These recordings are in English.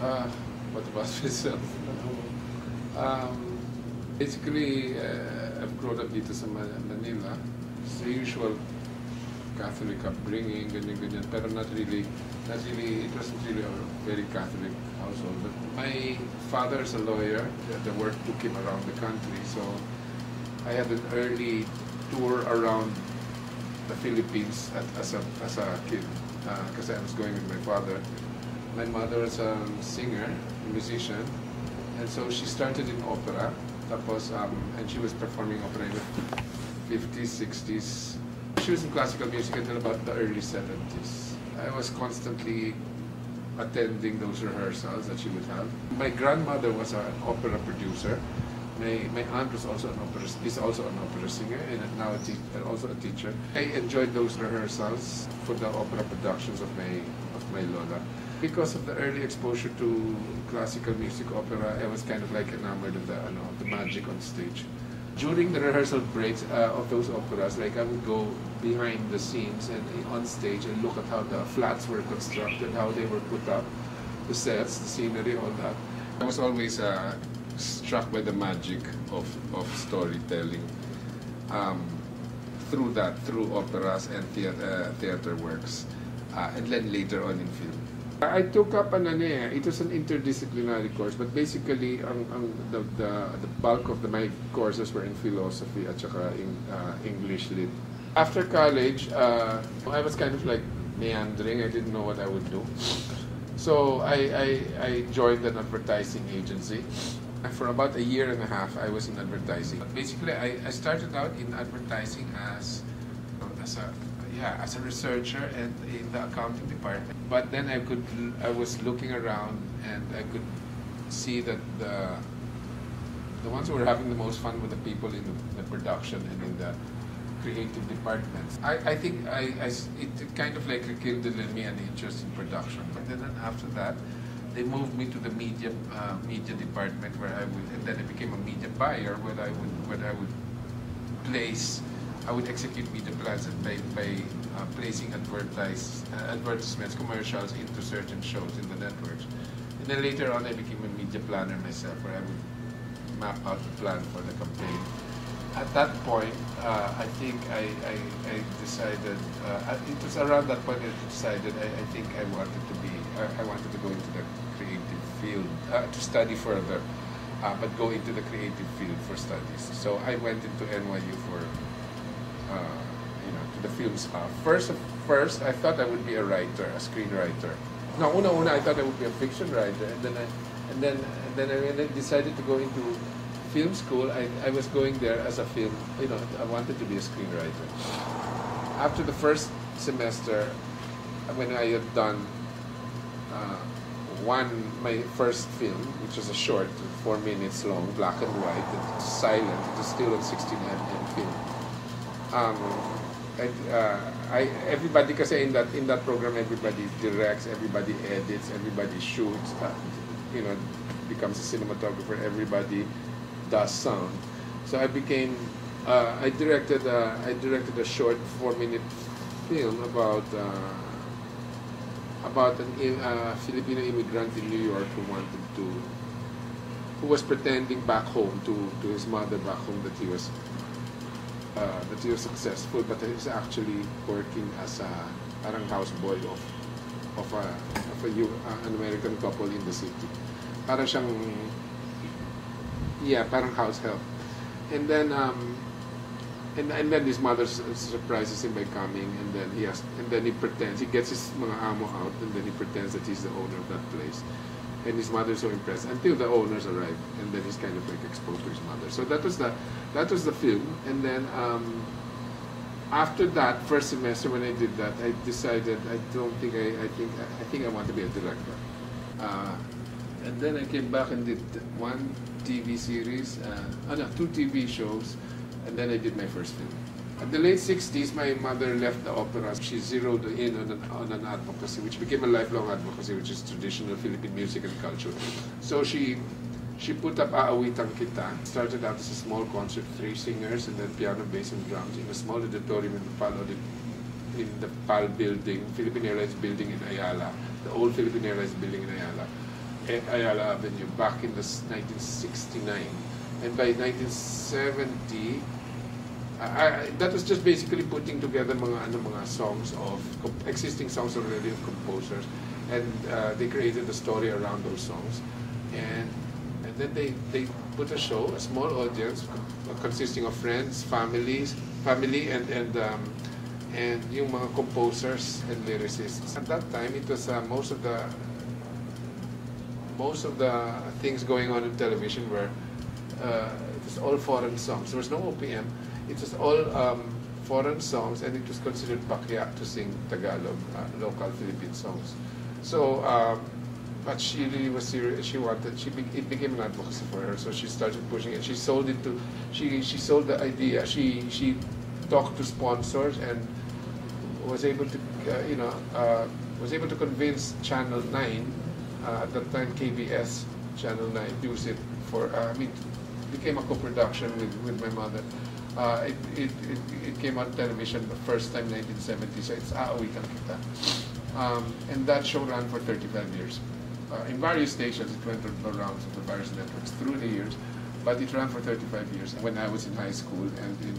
What about myself? Basically, I've grown up dito sa Manila. It's the usual Catholic upbringing, ganyan. Pero not really, it wasn't really a very Catholic household. But my father is a lawyer. The work took him around the country. So I had an early tour around the Philippines as a kid, because I was going with my father. My mother was a singer, a musician, and so she started in opera. Tapos, and she was performing opera in the 50s, 60s. She was in classical music until about the early 70s. I was constantly attending those rehearsals that she would have. My grandmother was an opera producer. My aunt was also an opera singer, and now also a teacher. I enjoyed those rehearsals for the opera productions of my lola. Because of the early exposure to classical music, opera, I was kind of like enamored of the magic on stage. During the rehearsal breaks of those operas, like I would go behind the scenes and on stage and look at how the flats were constructed, how they were put up, the sets, the scenery, all that. I was always struck by the magic of storytelling through operas and theater works, and then later on in film. I took up it was an interdisciplinary course, but basically the bulk of my courses were in philosophy at saka in English lit. After college, I was kind of like meandering. I didn't know what I would do. So I joined an advertising agency. For about a year and a half, I was in advertising. But basically, I started out in advertising as a researcher and in the accounting department. But then I was looking around and I could see that the ones who were having the most fun were the people in the production and in the creative departments. I think it kind of like rekindled in me an interest in production. But then after that, they moved me to the media department where and then I became a media buyer where I would execute media plans and by placing advertisements, commercials into certain shows in the networks. And then later on, I became a media planner myself, where I would map out the plan for the campaign. At that point, I think I decided. It was around that point I decided I think I wanted to go into the creative field to study further, but go into the creative field for studies. So I went into NYU for. To the film stuff. First, I thought I would be a writer, a screenwriter. No, I thought I would be a fiction writer, and then I decided to go into film school. I was going there as a film. I wanted to be a screenwriter. After the first semester, when I had done my first film, which was a short, 4 minutes long, black and white, it was silent. It was still on 16mm film. Everybody, kasi in that program, everybody directs, everybody edits, everybody shoots, becomes a cinematographer, everybody does sound. So I became, I directed a short 4-minute film about a Filipino immigrant in New York who was pretending back home to his mother back home that he was successful, but he was actually working as a parang houseboy of an American couple in the city. Parang siyang parang house help. And then and then his mother surprises him by coming, and then he pretends, he gets his mga amo out, and then he pretends that he's the owner of that place. And his mother's so impressed until the owners arrive, and then he's kind of like exposed to his mother. So that was the film. And then after that first semester, when I did that, I decided I think I want to be a director. And then I came back and did 1 TV series, 2 TV shows, and then I did my first film. In the late 60s, my mother left the opera. She zeroed in on an advocacy, which became a lifelong advocacy, which is traditional Philippine music and culture. So she put up Aawitang Kita. Started out as a small concert, 3 singers, and then piano, bass, and drums in a small auditorium in the PAL building, Philippine Airlines building in Ayala, the old Philippine Airlines building in Ayala. Ayala Avenue back in the 1969. And by 1970, that was just basically putting together mga songs of existing songs already of composers, and they created a story around those songs, and then they put a show, a small audience consisting of friends, family, and yung mga composers and lyricists. At that time, it was most of the things going on in television were it was all foreign songs. There was no OPM. It was all foreign songs, and it was considered bakya to sing Tagalog, local Philippine songs. So, but she really was serious. It became an advocacy for her. So she started pushing it. She sold it to. She sold the idea. She talked to sponsors and was able to was able to convince Channel 9 at that time, KBS Channel 9, use it for. Became a co-production with my mother. It came on television the first time 1970, so it's Aawitan Kita. And that show ran for 35 years. In various stations, it went around the various networks through the years, but it ran for 35 years. When I was in high school and in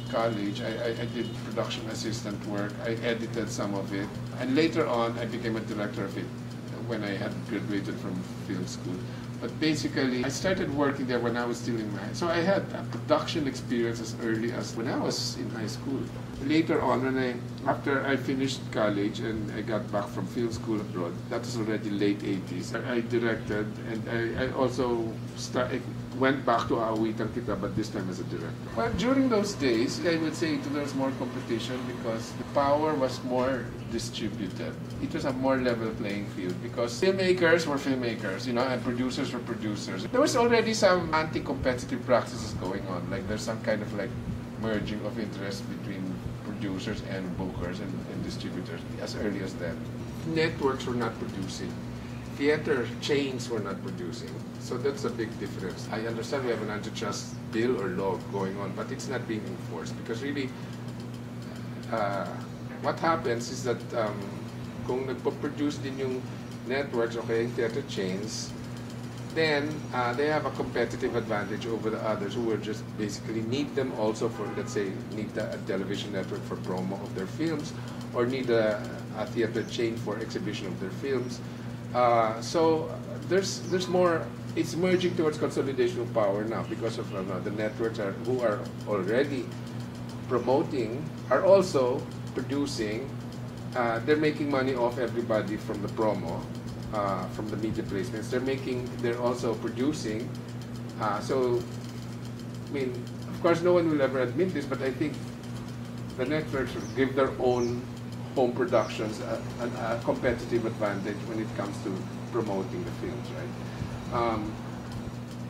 college, I did production assistant work. I edited some of it, and later on, I became a director of it when I had graduated from film school. But basically, I started working there when I was still in so I had a production experience as early as when I was in high school. Later on, after I finished college and I got back from film school abroad, that was already late 80s. I directed, and I also went back to Aawitan Kita, but this time as a director. Well, during those days, I would say there was more competition because the power was more distributed. It was a more level playing field because filmmakers were filmmakers, and producers were producers. There was already some anti-competitive practices going on, like there's some kind of like merging of interest between producers and bookers and distributors as early as then. Networks were not producing. Theater chains were not producing. So that's a big difference. I understand we have an antitrust bill or law going on, but it's not being enforced because really what happens is that kung nagpo-produce din yung networks o kaya yung theater chains, then they have a competitive advantage over the others who will just basically need them also for, let's say, need a television network for promo of their films, or need a theater chain for exhibition of their films. So there's more. It's merging towards consolidation of power now because of the networks who are already promoting are also producing. They're making money off everybody from the promo. From the media placements, they're also producing. So, I mean, of course, no one will ever admit this, but I think the networks will give their own home productions a competitive advantage when it comes to promoting the films, right?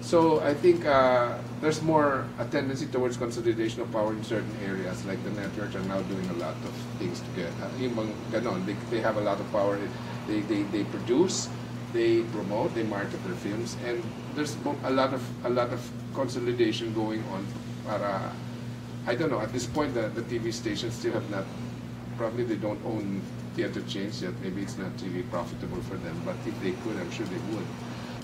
So I think there's more a tendency towards consolidation of power in certain areas, like the networks are now doing a lot of things together. They have a lot of power. They produce, they promote, they market their films, and there's a lot of consolidation going on. Para, I don't know, at this point the TV stations still have not, probably they don't own theater chains yet. Maybe it's not really profitable for them, but if they could, I'm sure they would.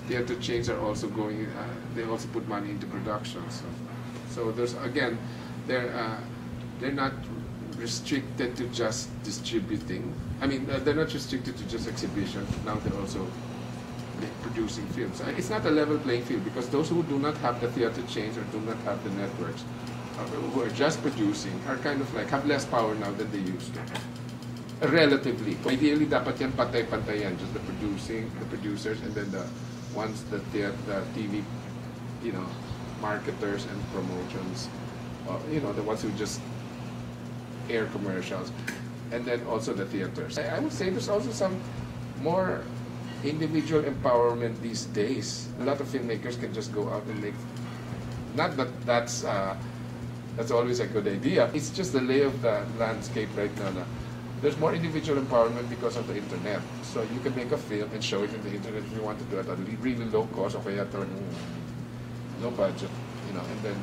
Theater chains are also going, they also put money into production. So there's, again, they're not restricted to just distributing. I mean, they're not restricted to just exhibition. Now they're also producing films. It's not a level playing field because those who do not have the theater chains or do not have the networks, who are just producing, are kind of like, have less power now than they used to. Relatively. Ideally, dapat yan pantay-pantay yan, just the producers, and then the TV, marketers and promotions, the ones who just air commercials, and then also the theaters. I would say there's also some more individual empowerment these days. A lot of filmmakers can just go out and make. Not that that's always a good idea. It's just the lay of the landscape right now. There's more individual empowerment because of the internet. So you can make a film and show it in the internet if you want to do it at a really low cost, or kaya talagang low budget, and then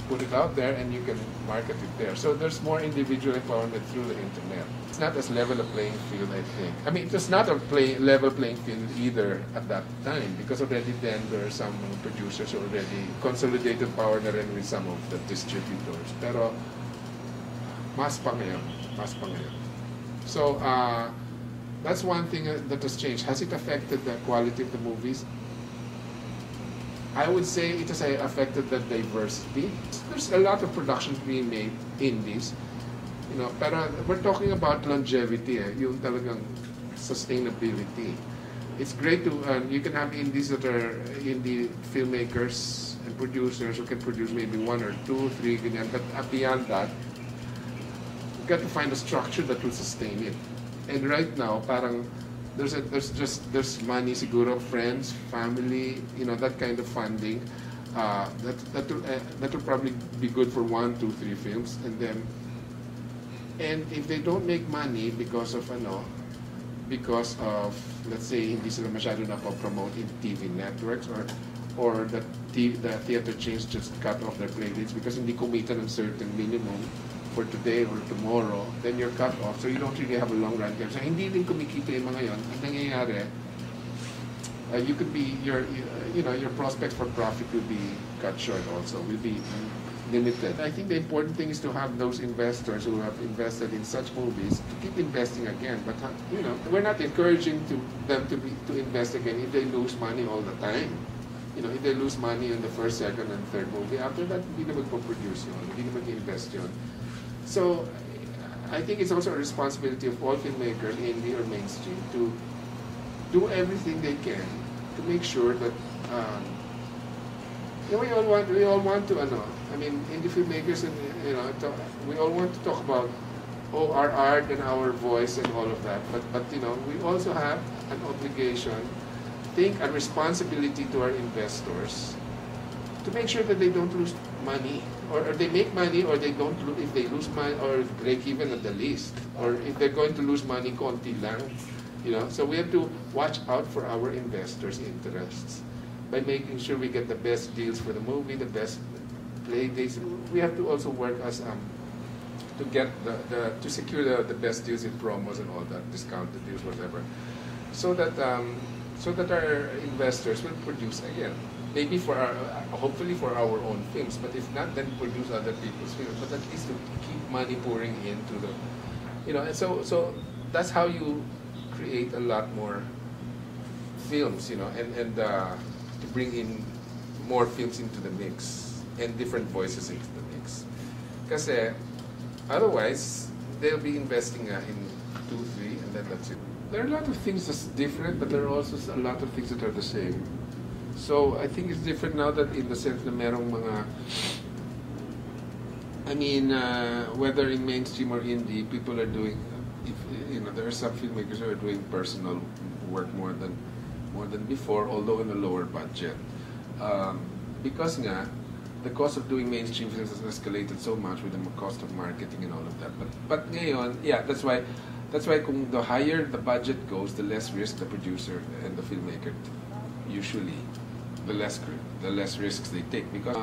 put it out there and you can market it there. So there's more individual empowerment through the internet. It's not as level a playing field, I think. I mean, it was not a level playing field either at that time, because already then there are some producers who already consolidated power na rin with some of the distributors. Pero mas pa ngayon. So that's one thing that has changed. Has it affected the quality of the movies? I would say it has affected the diversity. There's a lot of productions being made, indies, you know, pero we're talking about longevity, yung talagang sustainability. It's great to, you can have indies that are indie filmmakers and producers who can produce maybe 1 or 2, 3, ganyan, but beyond that, you've got to find a structure that will sustain it. And right now, parang, there's money siguro, friends, family, you know, that kind of funding that will probably be good for 1, 2, 3 films, and if they don't make money because of let's say hindi sila masyado na-promote in TV networks, or the theater chains just cut off their playdates because hindi kumita ng certain minimum for today or tomorrow, then you're cut off. So you don't really have a long run game. So hindi din kumikita yung mga yon. Ang nangyayari, you could be your prospects for profit will be cut short also, will be limited. I think the important thing is to have those investors who have invested in such movies to keep investing again. But you know, we're not encouraging them to invest again if they lose money all the time. You know, if they lose money in the first, second, and third movie, after that, hindi na magpo-produce yun, hindi na mag-invest yun. So, I think it's also a responsibility of all filmmakers, indie or mainstream, to do everything they can to make sure that we all want to, I mean, indie filmmakers, and we all want to talk about our art and our voice and all of that. But you know, we also have an obligation, a responsibility to our investors to make sure that they don't lose money, or they make money, or they don't. If they lose money, or break even at the least, or if they're going to lose money, konti lang, you know. So we have to watch out for our investors' interests by making sure we get the best deals for the movie, the best play dates. We have to also work as to get to secure the best deals in promos and all that, discounted deals, whatever, so that our investors will produce again. Maybe hopefully for our own films, but if not, then produce other people's films. But at least to keep money pouring into the, you know, and so that's how you create a lot more films, you know, and to bring in more films into the mix and different voices into the mix. Because otherwise, they'll be investing in 2, 3, and then that's it. There are a lot of things that's different, but there are also a lot of things that are the same. So I think it's different now that in the sense na merong mga, I mean, whether in mainstream or indie, people are doing, there are some filmmakers who are doing personal work more than before, although in a lower budget. Because nga, the cost of doing mainstream films has escalated so much with the cost of marketing and all of that. But ngayon, yeah, that's why kung the higher the budget goes, the less risk the producer and the filmmaker usually. The less risks they take, because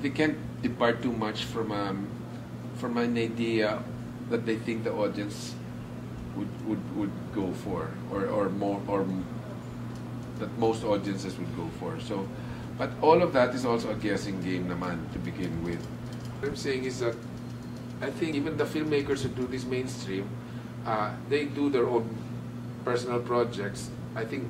they can't depart too much from an idea that they think the audience would go for, or more, or that most audiences would go for. So, but all of that is also a guessing game naman to begin with. What I'm saying is that I think even the filmmakers who do this mainstream, they do their own personal projects. I think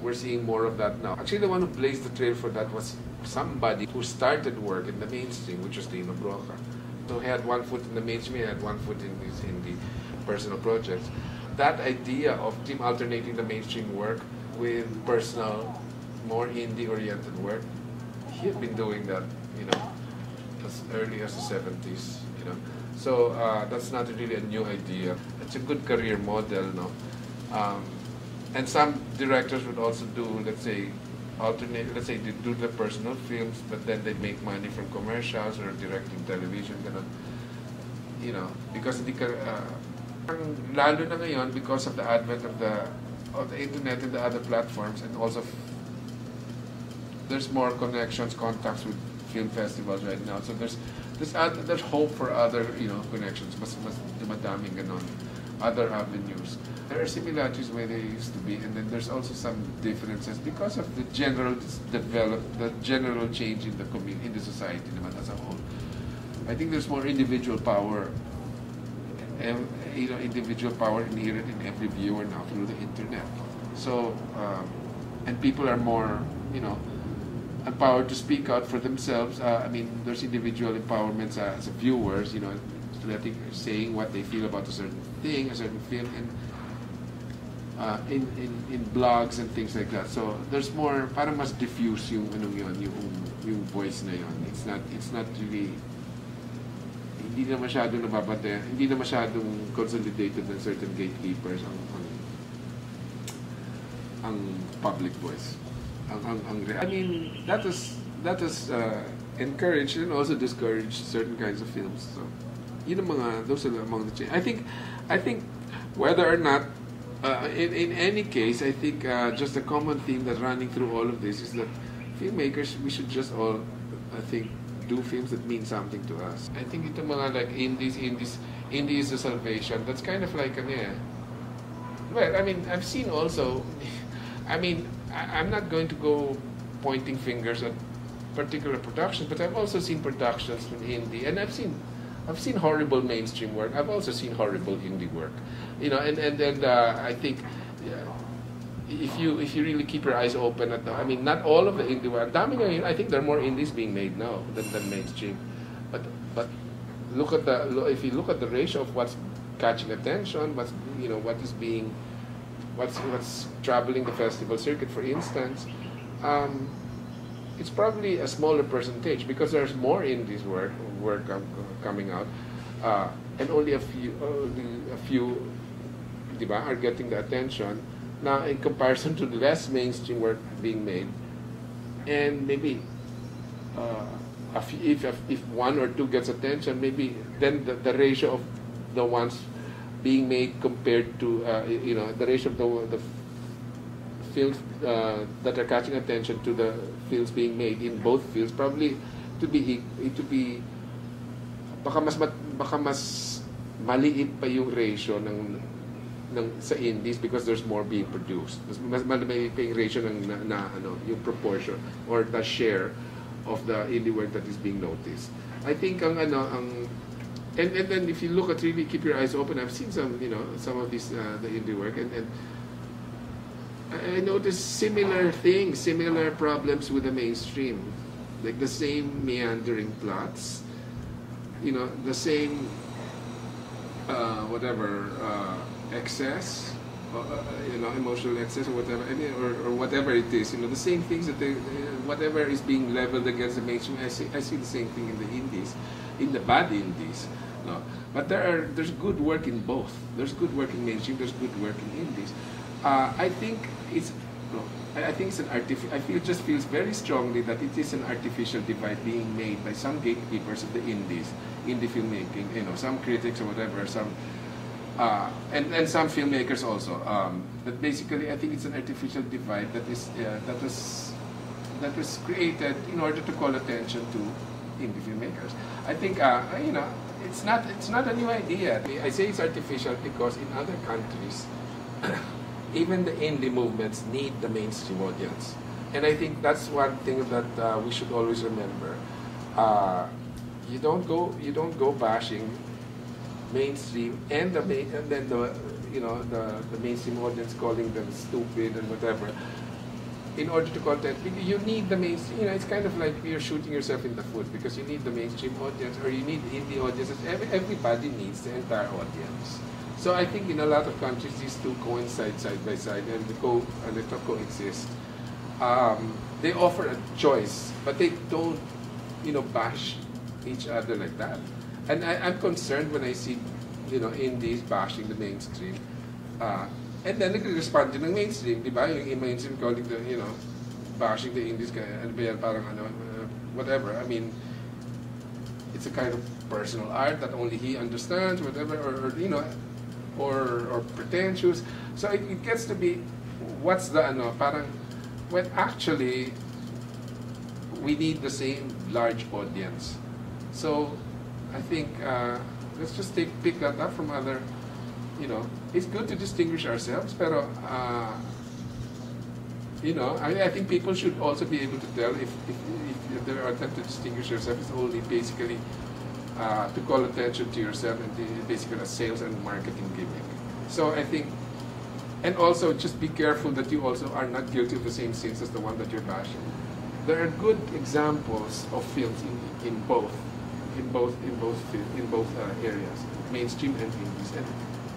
we're seeing more of that now. Actually, the one who blazed the trail for that was somebody who started work in the mainstream, which was Dino Broca. So he had one foot in the mainstream, he had one foot in the personal projects. That idea of team alternating the mainstream work with personal, more indie-oriented work, he had been doing that, you know, as early as the 70s, you know. So that's not really a new idea. It's a good career model, no. And some directors would also do, let's say, they do the personal films, but then they make money from commercials or directing television, you know, because lalo na ngayon because of the advent of the internet and the other platforms, and also there's more connections, contacts with film festivals right now. So there's hope for other, you know, connections. Mas dumadaming ganon, other avenues. There are similarities where there used to be, and then there's also some differences because of the general change in the community, in the society naman as a whole. I think there's more individual power, and, you know, individual power inherent in every viewer now through the internet. So, and people are more, you know, empowered to speak out for themselves. I mean, there's individual empowerment as viewers, you know, saying what they feel about a certain thing, a certain film, and in blogs and things like that. So there's more, parang mas diffuse yung yung voice na yun. It's not really, hindi na masyadong nababate, hindi na masyadong consolidated ng certain gatekeepers ang public voice. I mean, that was encouraged and also discouraged certain kinds of films. So, yun ang those are among the change. I think whether or not, in any case, I think just a common theme that's running through all of this is that filmmakers, we should just all, I think, do films that mean something to us. I think ito mga like indies is the salvation. That's kind of like well, I mean, I've seen also, I mean, I'm not going to go pointing fingers at particular productions, but I've also seen productions from indie, and I've seen horrible mainstream work. I've also seen horrible indie work, you know, and I think if you really keep your eyes open at I mean, not all of the indie work. I think there are more indies being made now than mainstream, but if you look at the ratio of what's catching attention, what's traveling the festival circuit, for instance, it's probably a smaller percentage because there's more indies work coming out, and only a few, diba, are getting the attention now in comparison to the less mainstream work being made, and maybe if one or two gets attention, maybe then the ratio of the ones being made compared to you know, the ratio of the films that are catching attention to the films being made in both fields probably to be baka mas maliit pa yung ratio ng sa indies because there's more being produced. Mas maliit pa yung ratio yung proportion or the share of the indie work that is being noticed. I think and then if you look at, really keep your eyes open, I've seen some, you know, some of these the indie work, and I noticed similar things, similar problems with the mainstream, like the same meandering plots, you know, the same excess, you know, emotional excess or whatever, I mean, or whatever it is, you know, the same things that whatever is being leveled against the mainstream. I see the same thing in the indies, in the bad indies. No, but there's good work in both. There's good work in mainstream. There's good work in indies. I think it's an artificial. It just feels very strongly that it is an artificial divide being made by some gatekeepers of the indie filmmaking. You know, some critics or whatever, some and some filmmakers also. But basically, I think it's an artificial divide that was created in order to call attention to indie filmmakers. I think you know, it's not a new idea. I say it's artificial because in other countries, even the indie movements need the mainstream audience, and I think that's one thing that we should always remember. You don't go bashing mainstream and then the mainstream audience calling them stupid and whatever. In order to content, you need the mainstream. You know, it's kind of like you're shooting yourself in the foot because you need the mainstream audience or you need indie audiences. Everybody needs the entire audience. So I think in a lot of countries these two coincide side by side and they coexist. They offer a choice, but they don't, you know, bash each other like that. And I'm concerned when I see, you know, indies bashing the mainstream. And then nag-respond din ng mainstream, di ba? Yung mainstream calling the, you know, bashing the indies, parang whatever. I mean, it's a kind of personal art that only he understands, whatever, or you know, or pretentious. So it gets to be, what's the parang, when actually we need the same large audience. So I think let's just pick that up from other, it's good to distinguish ourselves, pero I think people should also be able to tell if there are attempt to distinguish yourself, it's only basically to call attention to yourself and basically a sales and marketing gimmick. So I think, and also just be careful that you also are not guilty of the same sins as the one that you're bashing. There are good examples of films in both areas, mainstream and indies, and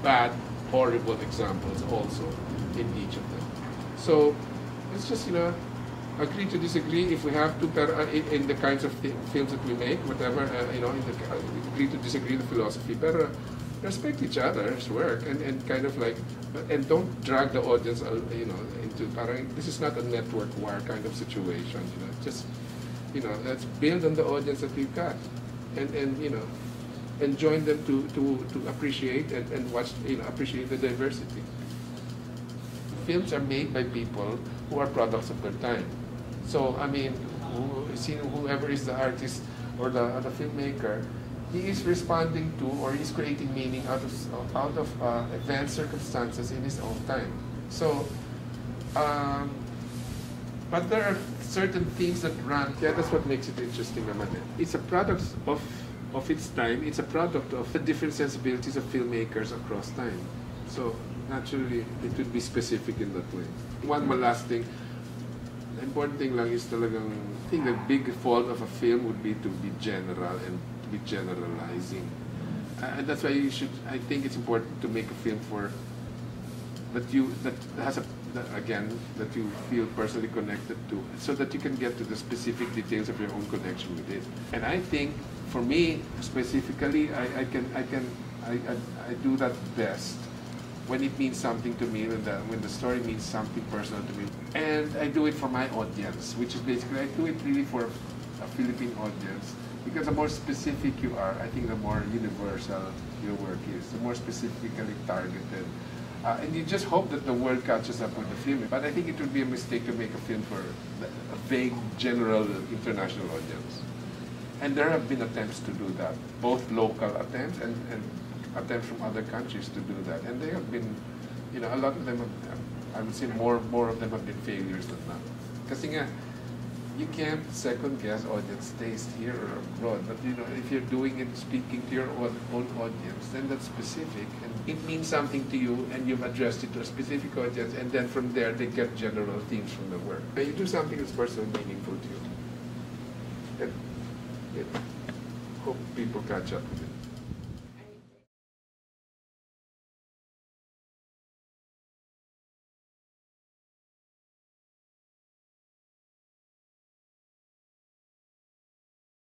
bad, horrible examples also in each of them. So let's just agree to disagree if we have to, in the kinds of films that we make, whatever, agree to disagree the philosophy, but respect each other's work and kind of like, and don't drag the audience, into, this is not a network war kind of situation, just, let's build on the audience that we've got and join them to appreciate and watch, appreciate the diversity. Films are made by people who are products of their time. So, I mean, whoever is the artist or the filmmaker, he is responding to or he's creating meaning out of event circumstances in his own time. So, but there are certain things that run. Yeah, that's what makes it interesting, naman. It's a product of its time. It's a product of the different sensibilities of filmmakers across time. So naturally, it would be specific in that way. One more last thing. The important thing lang is talagang, I think the big fault of a film would be to be general and to be generalizing. And that's why I think it's important to make a film that you feel personally connected to, so that you can get to the specific details of your own connection with it. And I think, for me specifically, I do that best when it means something to me, when the story means something personal to me. And I do it for my audience, which is basically, I do it really for a Philippine audience. Because the more specific you are, I think the more universal your work is, the more specifically targeted. And you just hope that the world catches up with the film. But I think it would be a mistake to make a film for a vague, general, international audience. And there have been attempts to do that, both local attempts and attempts from other countries to do that. And they have been, a lot of them have, I would say more of them have been failures than not. Kasi nga, you can't second guess audience taste here or abroad. But if you're doing it, speaking to your own audience, then that's specific. And it means something to you, and you've addressed it to a specific audience, and then from there, they get general themes from the work. And you do something that's personally meaningful to you. And hope people catch up with it.